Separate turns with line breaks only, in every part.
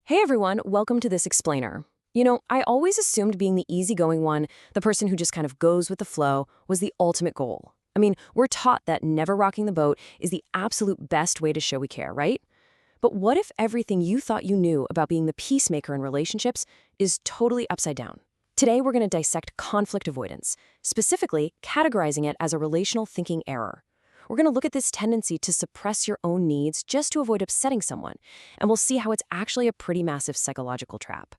Hey everyone, welcome to this explainer. I always assumed being the easygoing one, the person who just kind of goes with the flow, was the ultimate goal. We're taught that never rocking the boat is the absolute best way to show we care, right? But what if everything you thought you knew about being the peacemaker in relationships is totally upside down? Today we're going to dissect conflict avoidance, specifically categorizing it as a relational thinking error. We're going to look at this tendency to suppress your own needs just to avoid upsetting someone, and we'll see how it's actually a pretty massive psychological trap.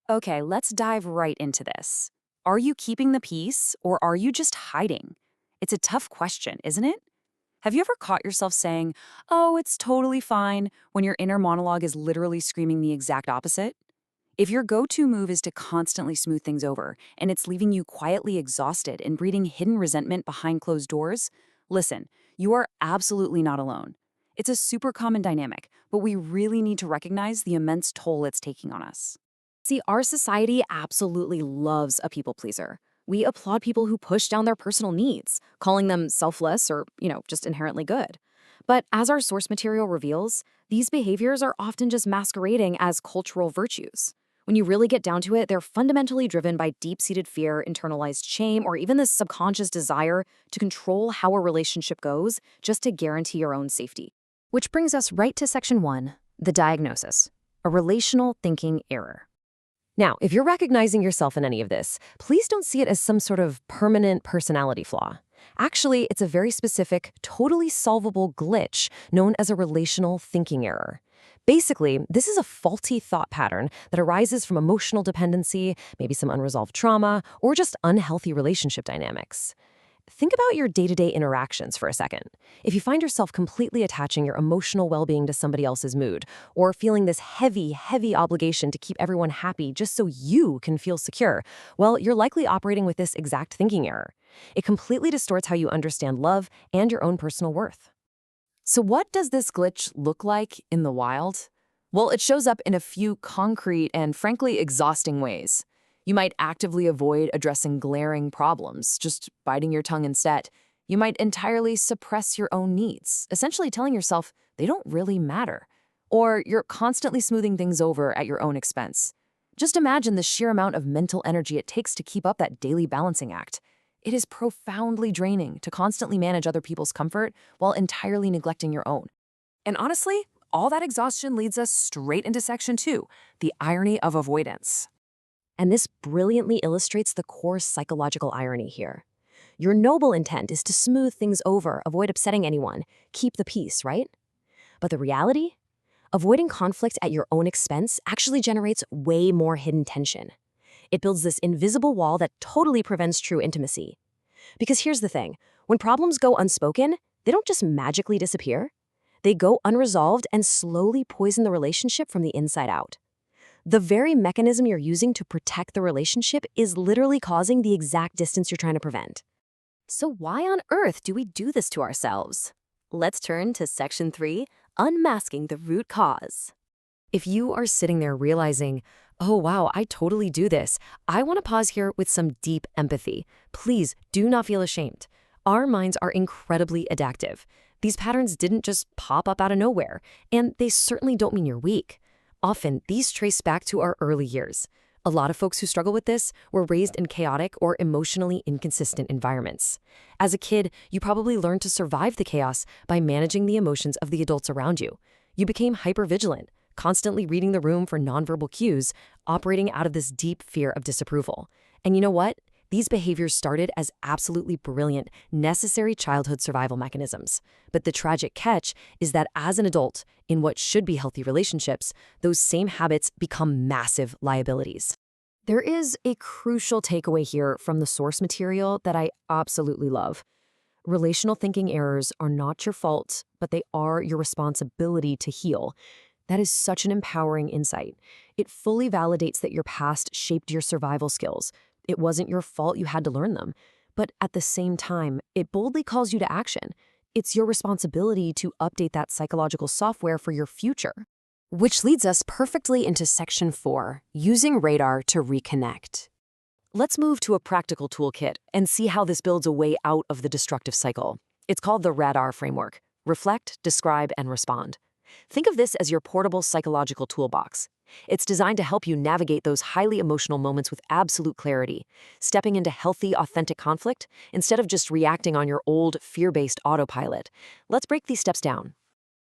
Okay, let's dive right into this. Are you keeping the peace or are you just hiding? It's a tough question, isn't it? Have you ever caught yourself saying, "Oh, it's totally fine," when your inner monologue is literally screaming the exact opposite? If your go-to move is to constantly smooth things over and it's leaving you quietly exhausted and breeding hidden resentment behind closed doors, listen, you are absolutely not alone. It's a super common dynamic, but we really need to recognize the immense toll it's taking on us.
See, our society absolutely loves a people pleaser. We applaud people who push down their personal needs, calling them selfless or, just inherently good. But as our source material reveals, these behaviors are often just masquerading as cultural virtues. When you really get down to it, they're fundamentally driven by deep-seated fear, internalized shame, or even this subconscious desire to control how a relationship goes just to guarantee your own safety. Which brings us right to section 1, the diagnosis, a relational thinking error. Now, if you're recognizing yourself in any of this, please don't see it as some sort of permanent personality flaw. Actually, it's a very specific, totally solvable glitch known as a relational thinking error. Basically, this is a faulty thought pattern that arises from emotional dependency, maybe some unresolved trauma, or just unhealthy relationship dynamics. Think about your day-to-day interactions for a second. If you find yourself completely attaching your emotional well-being to somebody else's mood, or feeling this heavy, heavy obligation to keep everyone happy just so you can feel secure, well, you're likely operating with this exact thinking error. It completely distorts how you understand love and your own personal worth.
So what does this glitch look like in the wild? Well, it shows up in a few concrete and frankly exhausting ways. You might actively avoid addressing glaring problems, just biting your tongue instead. You might entirely suppress your own needs, essentially telling yourself they don't really matter. Or you're constantly smoothing things over at your own expense. Just imagine the sheer amount of mental energy it takes to keep up that daily balancing act. It is profoundly draining to constantly manage other people's comfort while entirely neglecting your own. And honestly, all that exhaustion leads us straight into section 2, the irony of avoidance.
And this brilliantly illustrates the core psychological irony here. Your noble intent is to smooth things over, avoid upsetting anyone, keep the peace, right? But the reality? Avoiding conflict at your own expense actually generates way more hidden tension. It builds this invisible wall that totally prevents true intimacy. Because here's the thing, when problems go unspoken, they don't just magically disappear. They go unresolved and slowly poison the relationship from the inside out. The very mechanism you're using to protect the relationship is literally causing the exact distance you're trying to prevent. So why on earth do we do this to ourselves? Let's turn to section 3, unmasking the root cause. If you are sitting there realizing, oh wow, I totally do this, I want to pause here with some deep empathy. Please do not feel ashamed. Our minds are incredibly adaptive. These patterns didn't just pop up out of nowhere, and they certainly don't mean you're weak. Often, these trace back to our early years. A lot of folks who struggle with this were raised in chaotic or emotionally inconsistent environments. As a kid, you probably learned to survive the chaos by managing the emotions of the adults around you. You became hypervigilant, constantly reading the room for nonverbal cues, operating out of this deep fear of disapproval. And you know what? These behaviors started as absolutely brilliant, necessary childhood survival mechanisms. But the tragic catch is that as an adult, in what should be healthy relationships, those same habits become massive liabilities. There is a crucial takeaway here from the source material that I absolutely love. Relational thinking errors are not your fault, but they are your responsibility to heal. That is such an empowering insight. It fully validates that your past shaped your survival skills. It wasn't your fault you had to learn them. But at the same time, it boldly calls you to action. It's your responsibility to update that psychological software for your future. Which leads us perfectly into section 4, using radar to reconnect. Let's move to a practical toolkit and see how this builds a way out of the destructive cycle. It's called the radar framework. Reflect, describe, and respond. Think of this as your portable psychological toolbox. It's designed to help you navigate those highly emotional moments with absolute clarity, stepping into healthy, authentic conflict instead of just reacting on your old, fear-based autopilot. Let's break these steps down.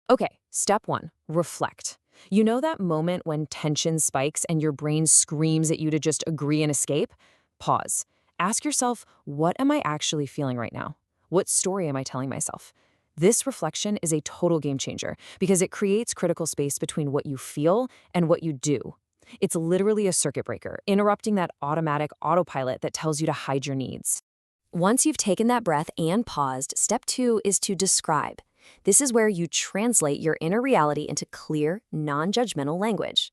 Okay, step 1, reflect. You know that moment when tension spikes and your brain screams at you to just agree and escape? Pause. Ask yourself, what am I actually feeling right now? What story am I telling myself? This reflection is a total game changer because it creates critical space between what you feel and what you do. It's literally a circuit breaker, interrupting that automatic autopilot that tells you to hide your needs.
Once you've taken that breath and paused, step 2 is to describe. This is where you translate your inner reality into clear, non-judgmental language.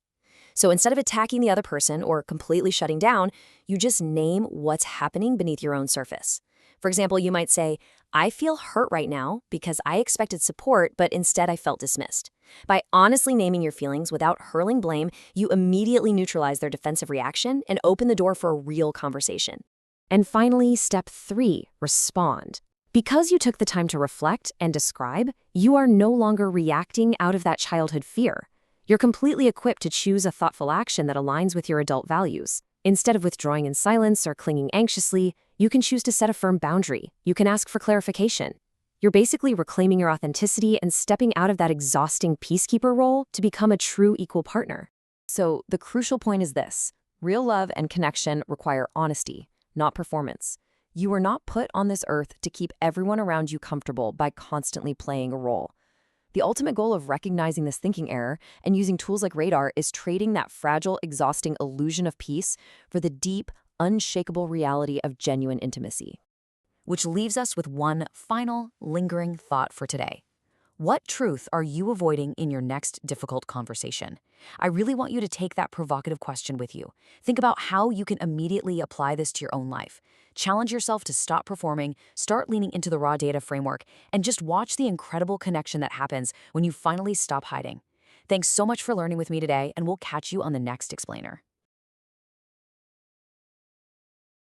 So instead of attacking the other person or completely shutting down, you just name what's happening beneath your own surface. For example, you might say, I feel hurt right now because I expected support, but instead I felt dismissed. By honestly naming your feelings without hurling blame, you immediately neutralize their defensive reaction and open the door for a real conversation. And finally, step 3, respond. Because you took the time to reflect and describe, you are no longer reacting out of that childhood fear. You're completely equipped to choose a thoughtful action that aligns with your adult values. Instead of withdrawing in silence or clinging anxiously, you can choose to set a firm boundary. You can ask for clarification. You're basically reclaiming your authenticity and stepping out of that exhausting peacekeeper role to become a true equal partner.
So the crucial point is this: real love and connection require honesty, not performance. You are not put on this earth to keep everyone around you comfortable by constantly playing a role. The ultimate goal of recognizing this thinking error and using tools like radar is trading that fragile, exhausting illusion of peace for the deep, unshakable reality of genuine intimacy. Which leaves us with one final, lingering thought for today. What truth are you avoiding in your next difficult conversation? I really want you to take that provocative question with you. Think about how you can immediately apply this to your own life. Challenge yourself to stop performing, start leaning into the raw data framework, and just watch the incredible connection that happens when you finally stop hiding. Thanks so much for learning with me today, and we'll catch you on the next explainer.